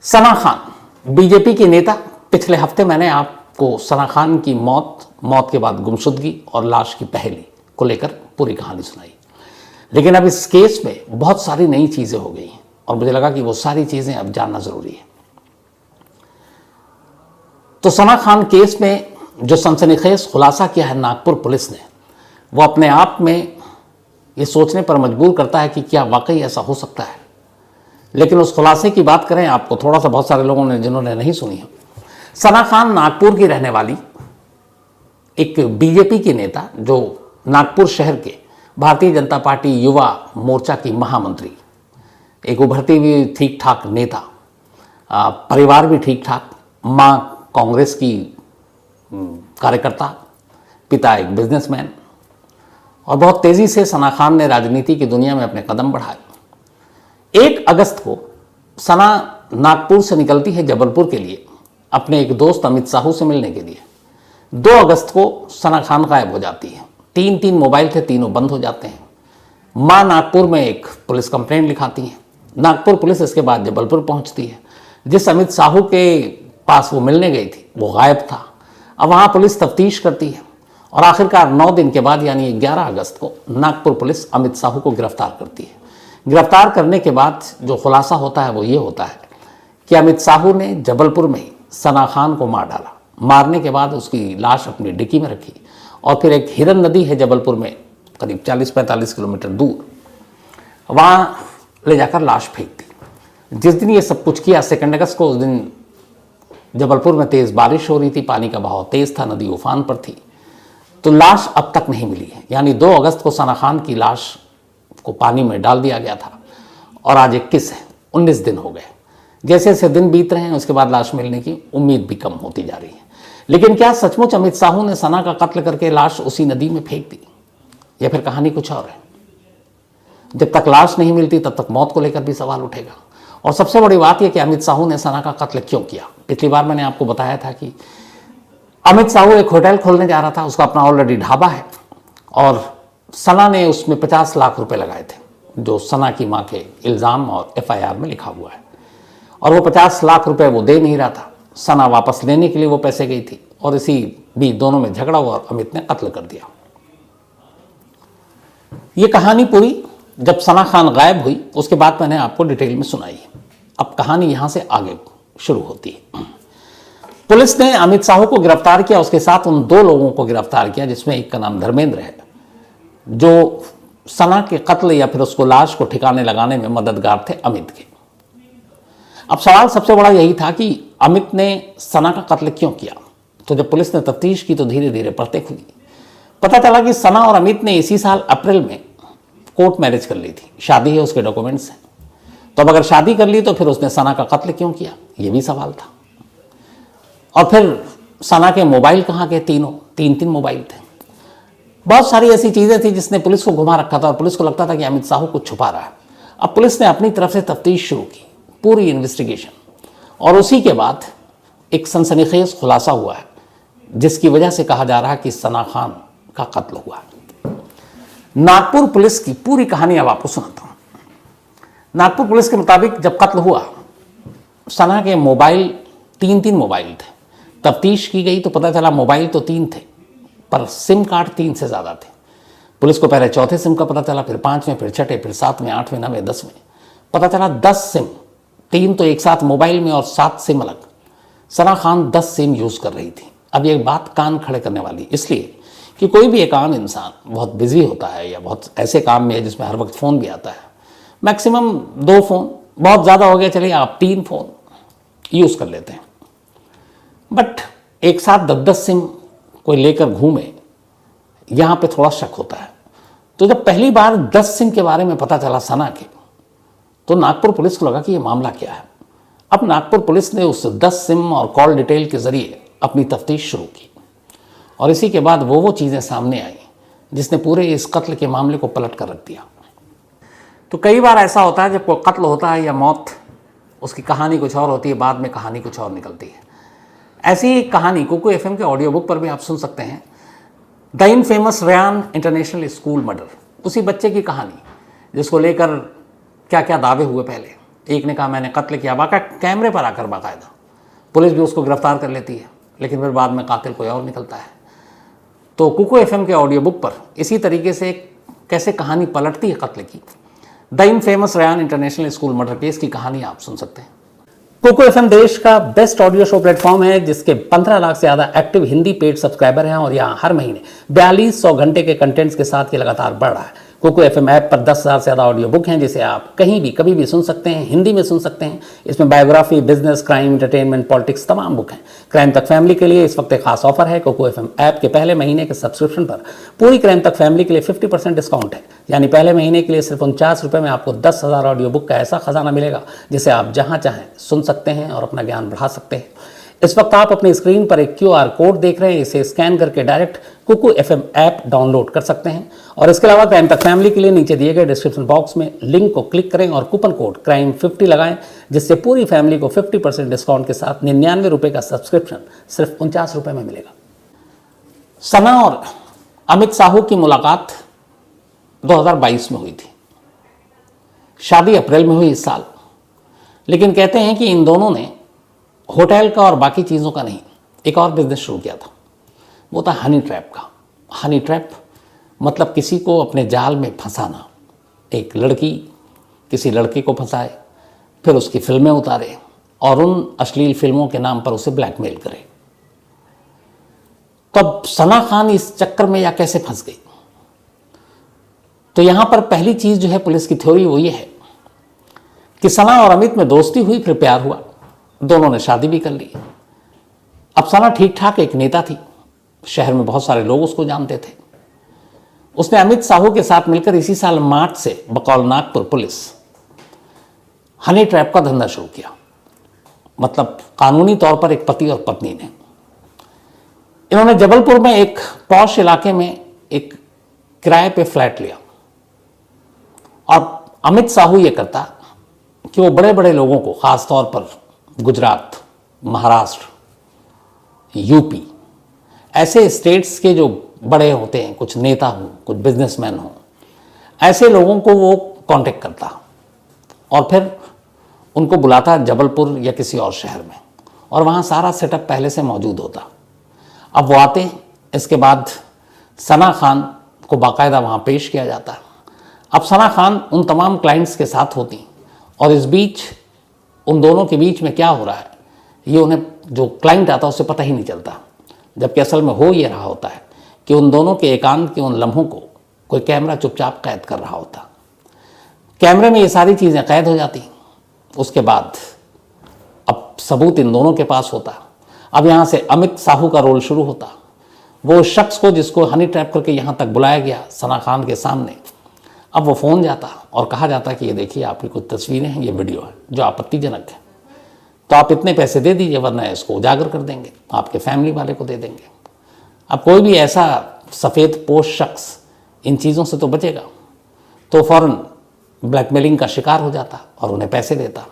Sana Khan BJP की नेता। पिछले हफ्ते मैंने आपको सना खान की मौत के बाद गुमशुदगी और लाश की पहेली को लेकर पूरी कहानी सुनाई। लेकिन अब इस केस में बहुत सारी नई चीजें हो गई हैं और मुझे लगा कि वो सारी चीजें अब जानना जरूरी है। तो सना खान केस में जो सनसनीखेज खुलासा किया है नागपुर पुलिस ने, वो अपने आप में ये सोचने पर मजबूर करता है कि क्या वाकई ऐसा हो सकता है। लेकिन उस खुलासे की बात करें आपको थोड़ा सा, बहुत सारे लोगों ने जिन्होंने नहीं सुनी है। सना खान नागपुर की रहने वाली एक बीजेपी की नेता, जो नागपुर शहर के भारतीय जनता पार्टी युवा मोर्चा की महामंत्री, एक उभरती हुई ठीक ठाक नेता, परिवार भी ठीक ठाक, माँ कांग्रेस की कार्यकर्ता, पिता एक बिजनेसमैन, और बहुत तेजी से सना खान ने राजनीति की दुनिया में अपने कदम बढ़ाए। 1 अगस्त को सना नागपुर से निकलती है जबलपुर के लिए अपने एक दोस्त अमित साहू से मिलने के लिए। 2 अगस्त को सना खान गायब हो जाती है। 3 मोबाइल थे, तीनों बंद हो जाते हैं। मां नागपुर में एक पुलिस कंप्लेंट लिखाती है। नागपुर पुलिस इसके बाद जबलपुर पहुंचती है। जिस अमित साहू के पास वो मिलने गई थी वो गायब था। अब वहां पुलिस तफ्तीश करती है और आखिरकार 9 दिन के बाद यानी 11 अगस्त को नागपुर पुलिस अमित साहू को गिरफ्तार करती है। गिरफ्तार करने के बाद जो खुलासा होता है वो ये होता है कि अमित साहू ने जबलपुर में ही सना खान को मार डाला। मारने के बाद उसकी लाश अपनी डिक्की में रखी और फिर एक हिरन नदी है जबलपुर में करीब 40-45 किलोमीटर दूर, वहाँ ले जाकर लाश फेंक दी। जिस दिन ये सब कुछ किया 2 अगस्त को, उस दिन जबलपुर में तेज़ बारिश हो रही थी, पानी का बहाव तेज़ था, नदी उफान पर थी, तो लाश अब तक नहीं मिली है। यानी 2 अगस्त को सना खान की लाश को पानी में डाल दिया गया था और आज 21 है, 19 दिन हो गए। जैसे जैसे दिन बीत रहे हैं उसके बाद लाश मिलने की उम्मीद भी कम होती जा रही है। लेकिन क्या सचमुच अमित साहू ने सना का कत्ल करके लाश उसी नदी में फेंक दी, या फिर कहानी कुछ और है? जब तक लाश नहीं मिलती तब तक मौत को लेकर भी सवाल उठेगा। और सबसे बड़ी बात यह कि अमित साहू ने सना का कत्ल क्यों किया। पिछली बार मैंने आपको बताया था कि अमित साहू एक होटल खोलने जा रहा था, उसका अपना ऑलरेडी ढाबा है, और सना ने उसमें 50 लाख रुपए लगाए थे, जो सना की मां के इल्ज़ाम और FIR में लिखा हुआ है। और वो 50 लाख रुपए वो दे नहीं रहा था। सना वापस लेने के लिए वो पैसे गई थी और इसी बीच दोनों में झगड़ा हुआ और अमित ने कत्ल कर दिया। ये कहानी पूरी जब सना खान गायब हुई उसके बाद मैंने आपको डिटेल में सुनाई। अब कहानी यहां से आगे शुरू होती है। पुलिस ने अमित साहू को गिरफ्तार किया, उसके साथ उन 2 लोगों को गिरफ्तार किया जिसमें एक का नाम धर्मेंद्र है, जो सना के कत्ल या फिर उसको लाश को ठिकाने लगाने में मददगार थे अमित के। अब सवाल सबसे बड़ा यही था कि अमित ने सना का कत्ल क्यों किया। तो जब पुलिस ने तफ्तीश की तो धीरे धीरे परतें खुली। पता चला कि सना और अमित ने इसी साल अप्रैल में कोर्ट मैरिज कर ली थी, शादी है, उसके डॉक्यूमेंट्स हैं। तो अब अगर शादी कर ली तो फिर उसने सना का कत्ल क्यों किया, ये भी सवाल था। और फिर सना के मोबाइल कहाँ गए? 3 मोबाइल थे। बहुत सारी ऐसी चीज़ें थी जिसने पुलिस को घुमा रखा था और पुलिस को लगता था कि अमित साहू कुछ छुपा रहा है। अब पुलिस ने अपनी तरफ से तफ्तीश शुरू की, पूरी इन्वेस्टिगेशन, और उसी के बाद एक सनसनीखेज खुलासा हुआ है जिसकी वजह से कहा जा रहा है कि सना खान का कत्ल हुआ। नागपुर पुलिस की पूरी कहानी अब आपको सुनाता हूँ। नागपुर पुलिस के मुताबिक जब कत्ल हुआ, सना के मोबाइल 3 मोबाइल थे। तफ्तीश की गई तो पता चला मोबाइल तो 3 थे पर सिम कार्ड 3 से ज़्यादा थे। पुलिस को पहले चौथे सिम का पता चला, फिर 5वें, फिर 6ठे, फिर 7वें, 8वें, 9वें, 10वें, पता चला 10 सिम। 3 तो एक साथ मोबाइल में और 7 सिम अलग। सना खान 10 सिम यूज़ कर रही थी। अब ये बात कान खड़े करने वाली, इसलिए कि कोई भी एक आम इंसान बहुत बिजी होता है या बहुत ऐसे काम में है जिसमें हर वक्त फ़ोन भी आता है। मैक्सिमम 2 फ़ोन, बहुत ज़्यादा हो गया चलिए आप 3 फ़ोन यूज़ कर लेते हैं। बट एक साथ 10-10 सिम कोई लेकर घूमे, यहाँ पे थोड़ा शक होता है। तो जब पहली बार 10 सिम के बारे में पता चला सना के, तो नागपुर पुलिस को लगा कि ये मामला क्या है। अब नागपुर पुलिस ने उस 10 सिम और कॉल डिटेल के ज़रिए अपनी तफ्तीश शुरू की और इसी के बाद वो चीज़ें सामने आई जिसने पूरे इस कत्ल के मामले को पलट कर रख दिया। तो कई बार ऐसा होता है जब कोई कत्ल होता है या मौत, उसकी कहानी कुछ और होती है, बाद में कहानी कुछ और निकलती है। ऐसी कहानी कुकू FM के ऑडियो बुक पर भी आप सुन सकते हैं, the infamous Ryan international school murder. उसी बच्चे की कहानी जिसको लेकर क्या क्या दावे हुए पहले, एक ने कहा मैंने कत्ल किया, वाक़ई कैमरे पर आकर बाकायदा। पुलिस भी उसको गिरफ्तार कर लेती है, लेकिन फिर बाद में कातिल कोई और निकलता है। तो कुको एफएम के ऑडियो बुक पर इसी तरीके से कैसे कहानी पलटती है कत्ल की, the infamous Ryan international school murder case की कहानी आप सुन सकते हैं। कुको एफएम देश का बेस्ट ऑडियो शो प्लेटफॉर्म है, जिसके 15 लाख से ज़्यादा एक्टिव हिंदी पेड सब्सक्राइबर हैं और यहाँ हर महीने 4200 घंटे के कंटेंट्स के साथ ये लगातार बढ़ रहा है। कुको एफएम ऐप पर 10,000 से ज़्यादा ऑडियो बुक हैं, जिसे आप कहीं भी कभी भी सुन सकते हैं, हिंदी में सुन सकते हैं। इसमें biography, business, crime, entertainment, politics तमाम बुक हैं। क्राइम तक फैमिली के लिए इस वक्त एक खास ऑफर है। कुको एफएम ऐप के पहले महीने के सब्सक्रिप्शन पर पूरी क्राइम तक फैमिली के लिए 50% डिस्काउंट है। यानी पहले महीने के लिए सिर्फ 49 रुपये में आपको 10,000 ऑडियो बुक का ऐसा खजाना मिलेगा जिसे आप जहाँ चाहें सुन सकते हैं और अपना ज्ञान बढ़ा सकते हैं। इस वक्त आप अपनी स्क्रीन पर एक QR कोड देख रहे हैं, इसे स्कैन करके डायरेक्ट कुको एफएम ऐप डाउनलोड कर सकते हैं। और इसके अलावा क्राइम तक फैमिली के लिए नीचे दिए गए डिस्क्रिप्शन बॉक्स में लिंक को क्लिक करें और कूपन कोड CRIME50 लगाएं, जिससे पूरी फैमिली को 50% डिस्काउंट के साथ 99 रुपये का सब्सक्रिप्शन सिर्फ 49 रुपये में मिलेगा। सना और अमित साहू की मुलाकात 2022 में हुई थी, शादी अप्रैल में हुई इस साल। लेकिन कहते हैं कि इन दोनों ने होटल का और बाकी चीज़ों का नहीं, एक और बिजनेस शुरू किया था, वो था हनी ट्रैप का। हनी ट्रैप मतलब किसी को अपने जाल में फंसाना। एक लड़की किसी लड़के को फंसाए, फिर उसकी फिल्में उतारे और उन अश्लील फिल्मों के नाम पर उसे ब्लैकमेल करे। तो अब सना खान इस चक्कर में या कैसे फंस गई? तो यहां पर पहली चीज जो है पुलिस की थ्योरी वो ये है कि सना और अमित में दोस्ती हुई, फिर प्यार हुआ, दोनों ने शादी भी कर ली। अब सना ठीक ठाक एक नेता थी, शहर में बहुत सारे लोग उसको जानते थे। उसने अमित साहू के साथ मिलकर इसी साल मार्च से बकौल नागपुर पुलिस हनी ट्रैप का धंधा शुरू किया। मतलब कानूनी तौर पर एक पति और पत्नी ने। इन्होंने जबलपुर में एक पॉश इलाके में एक किराए पे फ्लैट लिया और अमित साहू ये करता कि वो बड़े बड़े लोगों को, खास तौर पर गुजरात, महाराष्ट्र, यूपी, ऐसे स्टेट्स के जो बड़े होते हैं, कुछ नेता हों, कुछ बिजनेसमैन हों, ऐसे लोगों को वो कांटेक्ट करता और फिर उनको बुलाता जबलपुर या किसी और शहर में, और वहाँ सारा सेटअप पहले से मौजूद होता। अब वो आते, इसके बाद सना खान को बाकायदा वहाँ पेश किया जाता। अब सना खान उन तमाम क्लाइंट्स के साथ होती और इस बीच उन दोनों के बीच में क्या हो रहा है ये उन्हें, जो क्लाइंट आता है, उसे पता ही नहीं चलता। जबकि असल में हो ये रहा होता है कि उन दोनों के एकांत के उन लम्हों को कोई कैमरा चुपचाप कैद कर रहा होता। कैमरे में ये सारी चीज़ें कैद हो जाती। उसके बाद अब सबूत इन दोनों के पास होता। अब यहाँ से अमित साहू का रोल शुरू होता। वो शख्स को जिसको हनी ट्रैप करके यहाँ तक बुलाया गया सना खान के सामने, अब वो फ़ोन जाता और कहा जाता कि ये देखिए आपकी कुछ तस्वीरें हैं, ये वीडियो है जो आपत्तिजनक है, तो आप इतने पैसे दे दीजिए वरना इसको उजागर कर देंगे, आपके फैमिली वाले को दे देंगे। अब कोई भी ऐसा सफ़ेद पोश शख्स इन चीज़ों से तो बचेगा, तो फ़ौरन ब्लैकमेलिंग का शिकार हो जाता और उन्हें पैसे देता।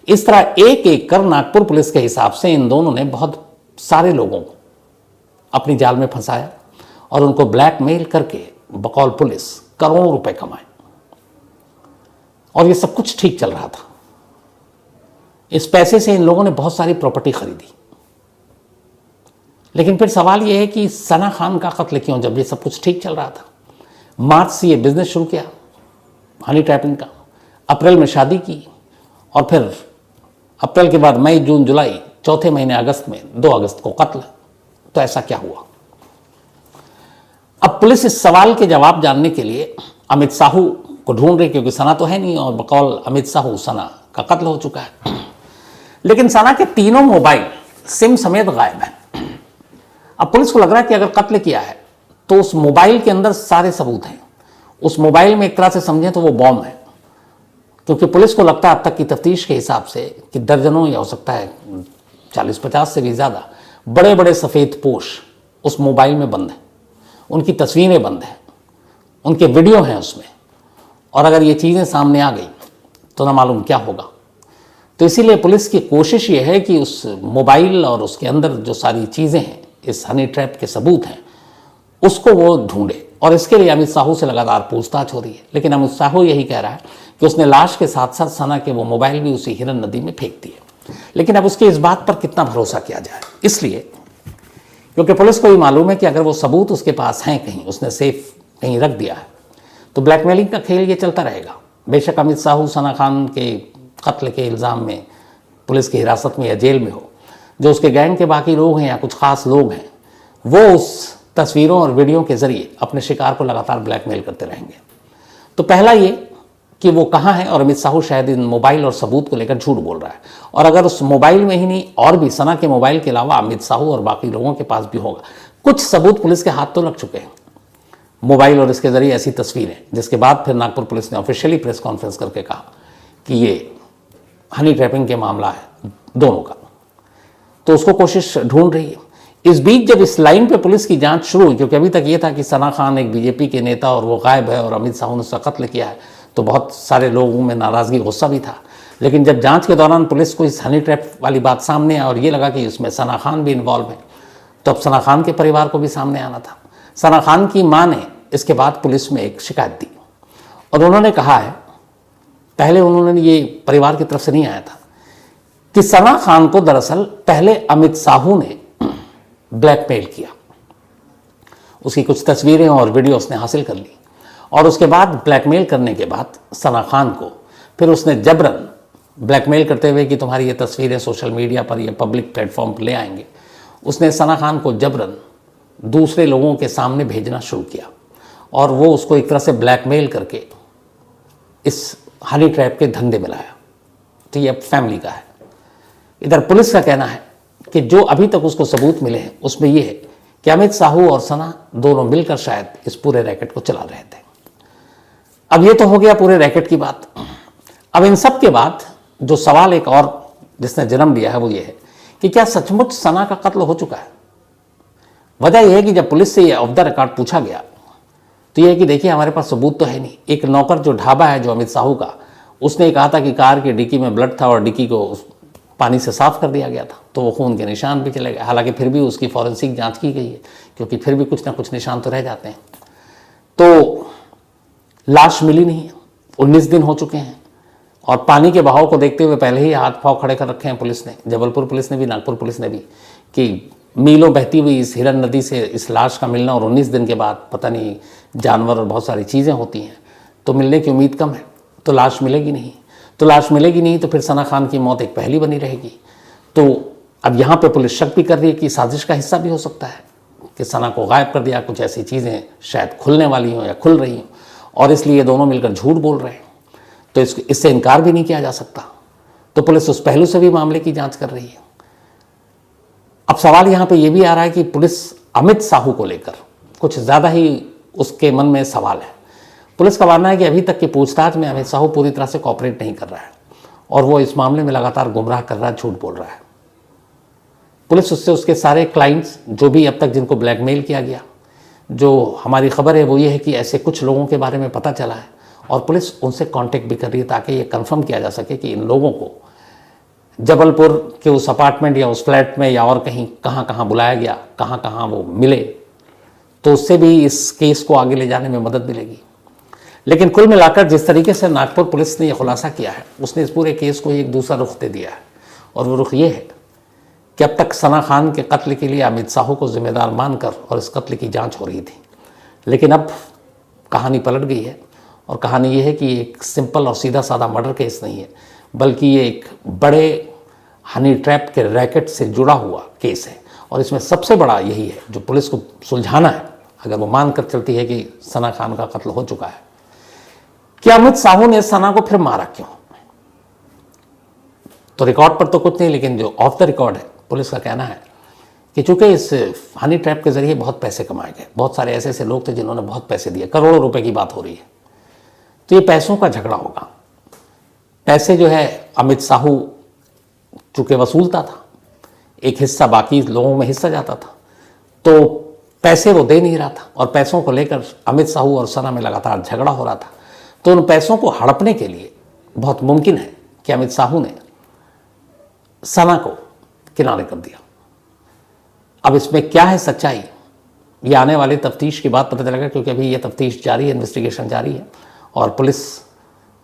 इस तरह एक एक कर नागपुर पुलिस के हिसाब से इन दोनों ने बहुत सारे लोगों को अपनी जाल में फंसाया और उनको ब्लैकमेल करके बकौल पुलिस करोड़ों रुपए कमाए। और ये सब कुछ ठीक चल रहा था। इस पैसे से इन लोगों ने बहुत सारी प्रॉपर्टी खरीदी। लेकिन फिर सवाल यह है कि सना खान का कत्ल क्यों, जब ये सब कुछ ठीक चल रहा था? मार्च से ये बिजनेस शुरू किया हनी ट्रैपिंग का, अप्रैल में शादी की और फिर अप्रैल के बाद मई, जून, जुलाई, चौथे महीने अगस्त में 2 अगस्त को कत्ल। तो ऐसा क्या हुआ? अब पुलिस इस सवाल के जवाब जानने के लिए अमित साहू को ढूंढ रही, क्योंकि सना तो है नहीं और बकौल अमित साहू सना का कत्ल हो चुका है। लेकिन सना के तीनों मोबाइल सिम समेत गायब हैं। अब पुलिस को लग रहा है कि अगर कत्ल किया है तो उस मोबाइल के अंदर सारे सबूत हैं। उस मोबाइल में एक तरह से समझें तो वो बॉम्ब है, क्योंकि पुलिस को लगता है अब तक की तफ्तीश के हिसाब से कि दर्जनों या हो सकता है 40-50 से भी ज़्यादा बड़े बड़े सफ़ेद पोश उस मोबाइल में बंद हैं। उनकी तस्वीरें बंद हैं, उनके वीडियो हैं उसमें, और अगर ये चीज़ें सामने आ गई तो ना मालूम क्या होगा। तो इसीलिए पुलिस की कोशिश ये है कि उस मोबाइल और उसके अंदर जो सारी चीज़ें हैं, इस हनी ट्रैप के सबूत हैं, उसको वो ढूंढे। और इसके लिए अमित साहू से लगातार पूछताछ हो रही है। लेकिन अमित साहू यही कह रहा है कि उसने लाश के साथ साथ सना के वो मोबाइल भी उसी हिरन नदी में फेंक दिए। लेकिन अब उसके इस बात पर कितना भरोसा किया जाए, इसलिए क्योंकि पुलिस को ये मालूम है कि अगर वो सबूत उसके पास हैं कहीं, उसने सेफ कहीं रख दिया है, तो ब्लैकमेलिंग का खेल ये चलता रहेगा। बेशक अमित साहू सना खान के कत्ल के इल्ज़ाम में पुलिस की हिरासत में या जेल में हो, जो उसके गैंग के बाकी लोग हैं या कुछ खास लोग हैं, वो उस तस्वीरों और वीडियो के जरिए अपने शिकार को लगातार ब्लैकमेल करते रहेंगे। तो पहला ये कि वो कहाँ है, और अमित साहू शायद इन मोबाइल और सबूत को लेकर झूठ बोल रहा है। और अगर उस मोबाइल में ही नहीं और भी सना के मोबाइल के अलावा अमित साहू और बाकी लोगों के पास भी होगा, कुछ सबूत पुलिस के हाथ तो लग चुके हैं मोबाइल और इसके जरिए ऐसी तस्वीरें, जिसके बाद फिर नागपुर पुलिस ने ऑफिशियली प्रेस कॉन्फ्रेंस करके कहा कि ये हनी ट्रैपिंग के मामला है दोनों का। तो उसको कोशिश ढूंढ रही है। इस बीच जब इस लाइन पे पुलिस की जांच शुरू हुई, क्योंकि अभी तक ये था कि सना खान एक बीजेपी के नेता और वो गायब है और अमित साहू ने उसका कत्ल किया है, तो बहुत सारे लोगों में नाराज़गी गुस्सा भी था। लेकिन जब जांच के दौरान पुलिस को इस हनी ट्रैप वाली बात सामने आई और ये लगा कि इसमें सना खान भी इन्वॉल्व है, तो अब सना खान के परिवार को भी सामने आना था। सना खान की माँ ने इसके बाद पुलिस में एक शिकायत दी और उन्होंने कहा है, पहले उन्होंने ये परिवार की तरफ से नहीं आया था, कि सना खान को दरअसल पहले अमित साहू ने ब्लैकमेल किया। उसकी कुछ तस्वीरें और वीडियो उसने हासिल कर ली और उसके बाद ब्लैकमेल करने के बाद सना खान को फिर उसने जबरन ब्लैकमेल करते हुए कि तुम्हारी ये तस्वीरें सोशल मीडिया पर या पब्लिक प्लेटफॉर्म पर ले आएंगे, उसने सना खान को जबरन दूसरे लोगों के सामने भेजना शुरू किया और वो उसको एक तरह से ब्लैकमेल करके इस हनी ट्रैप के धंधे में लाया। तो ये अब फैमिली का है। इधर पुलिस का कहना है कि जो अभी तक उसको सबूत मिले हैं उसमें यह है कि अमित साहू और सना दोनों मिलकर शायद इस पूरे रैकेट को चला रहे थे। अब ये तो हो गया पूरे रैकेट की बात। अब इन सब के बाद जो सवाल एक और जिसने जन्म लिया है वो ये है कि क्या सचमुच सना का कत्ल हो चुका है। वजह यह है कि जब पुलिस से ये ऑफ द रिकॉर्ड पूछा गया तो यह है कि देखिए हमारे पास सबूत तो है नहीं। एक नौकर जो ढाबा है जो अमित साहू का, उसने कहा था कि कार की डिक्की में ब्लड था और डिक्की को पानी से साफ कर दिया गया था, तो वो खून के निशान भी चले गए। हालांकि फिर भी उसकी फॉरेंसिक जांच की गई है, क्योंकि फिर भी कुछ ना कुछ निशान तो रह जाते हैं। तो लाश मिली नहीं है, 19 दिन हो चुके हैं और पानी के बहाव को देखते हुए पहले ही हाथ पांव खड़े कर रखे हैं पुलिस ने, जबलपुर पुलिस ने भी, नागपुर पुलिस ने भी, कि मीलों बहती हुई इस हिरन नदी से इस लाश का मिलना और 19 दिन के बाद पता नहीं जानवर और बहुत सारी चीज़ें होती हैं तो मिलने की उम्मीद कम है, तो लाश मिलेगी नहीं। तो लाश मिलेगी नहीं तो फिर सना खान की मौत एक पहली बनी रहेगी। तो अब यहाँ पे पुलिस शक भी कर रही है कि साजिश का हिस्सा भी हो सकता है कि सना को गायब कर दिया, कुछ ऐसी चीज़ें शायद खुलने वाली हों या खुल रही हों और इसलिए दोनों मिलकर झूठ बोल रहे हैं। तो इससे इनकार भी नहीं किया जा सकता। तो पुलिस उस पहलू से भी मामले की जांच कर रही है। अब सवाल यहाँ पे ये भी आ रहा है कि पुलिस अमित साहू को लेकर कुछ ज़्यादा ही उसके मन में सवाल है। पुलिस का मानना है कि अभी तक की पूछताछ में अमित साहू पूरी तरह से कॉपरेट नहीं कर रहा है और वो इस मामले में लगातार गुमराह कर रहा है, झूठ बोल रहा है। पुलिस उससे उसके सारे क्लाइंट्स जो भी अब तक जिनको ब्लैकमेल किया गया, जो हमारी खबर है वो ये है कि ऐसे कुछ लोगों के बारे में पता चला है और पुलिस उनसे कांटेक्ट भी कर रही है ताकि ये कंफर्म किया जा सके कि इन लोगों को जबलपुर के उस अपार्टमेंट या उस फ्लैट में या और कहीं कहाँ कहाँ बुलाया गया, कहाँ कहाँ वो मिले, तो उससे भी इस केस को आगे ले जाने में मदद मिलेगी। लेकिन कुल मिलाकर जिस तरीके से नागपुर पुलिस ने यह खुलासा किया है, उसने इस पूरे केस को एक दूसरा रुख दे दिया है और वो रुख ये है कि अब तक सना खान के कत्ल के लिए अमित साहू को जिम्मेदार मानकर और इस कत्ल की जांच हो रही थी, लेकिन अब कहानी पलट गई है और कहानी ये है कि एक सिंपल और सीधा साधा मर्डर केस नहीं है, बल्कि ये एक बड़े हनी ट्रैप के रैकेट से जुड़ा हुआ केस है। और इसमें सबसे बड़ा यही है जो पुलिस को सुलझाना है, अगर वो मानकर चलती है कि सना खान का कत्ल हो चुका है, कि अमित साहू ने सना को फिर मारा क्यों। तो रिकॉर्ड पर तो कुछ नहीं, लेकिन जो ऑफ द रिकॉर्ड है पुलिस का कहना है कि चूंकि इस हनी ट्रैप के जरिए बहुत पैसे कमाए गए, बहुत सारे ऐसे ऐसे लोग थे जिन्होंने बहुत पैसे दिए, करोड़ों रुपए की बात हो रही है, तो ये पैसों का झगड़ा होगा। पैसे जो है अमित साहू चूंकि वसूलता था, एक हिस्सा बाकी लोगों में हिस्सा जाता था, तो पैसे वो दे नहीं रहा था और पैसों को लेकर अमित साहू और सना में लगातार झगड़ा हो रहा था। तो उन पैसों को हड़पने के लिए बहुत मुमकिन है कि अमित साहू ने सना को किनारे कर दिया। अब इसमें क्या है सच्चाई, ये आने वाले तफ्तीश के बाद पता चलेगा, क्योंकि अभी ये तफ्तीश जारी है, इन्वेस्टिगेशन जारी है और पुलिस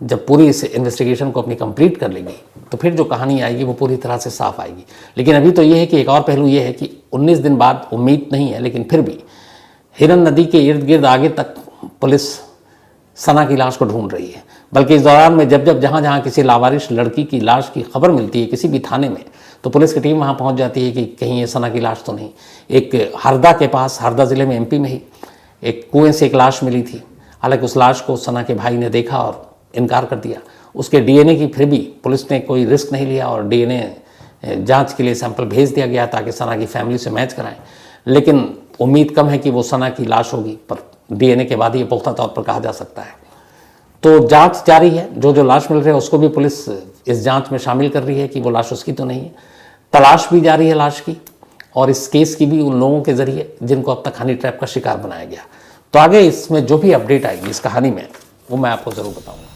जब पूरी इस इन्वेस्टिगेशन को अपनी कंप्लीट कर लेगी तो फिर जो कहानी आएगी वो पूरी तरह से साफ आएगी। लेकिन अभी तो ये है कि एक और पहलू ये है कि 19 दिन बाद उम्मीद नहीं है, लेकिन फिर भी हिरन नदी के इर्द गिर्द आगे तक पुलिस सना की लाश को ढूंढ रही है। बल्कि इस दौरान में जब जब जहाँ जहाँ किसी लावारिश लड़की की लाश की खबर मिलती है किसी भी थाने में, तो पुलिस की टीम वहाँ पहुँच जाती है कि कहीं ये सना की लाश तो नहीं। एक हरदा के पास, हरदा ज़िले में MP में ही एक कुएं से एक लाश मिली थी। हालांकि उस लाश को सना के भाई ने देखा और इनकार कर दिया। उसके DNA की फिर भी पुलिस ने कोई रिस्क नहीं लिया और DNA जांच के लिए सैंपल भेज दिया गया ताकि सना की फैमिली से मैच कराएं। लेकिन उम्मीद कम है कि वो सना की लाश होगी, पर DNA के बाद ही पुख्ता तौर पर कहा जा सकता है। तो जांच जारी है। जो लाश मिल रही है उसको भी पुलिस इस जांच में शामिल कर रही है कि वो लाश उसकी तो नहीं है। तलाश भी जारी है लाश की, और इस केस की भी उन लोगों के जरिए जिनको अब तक हनी ट्रैप का शिकार बनाया गया। तो आगे इसमें जो भी अपडेट आएगी इस कहानी में वो मैं आपको ज़रूर बताऊँगा।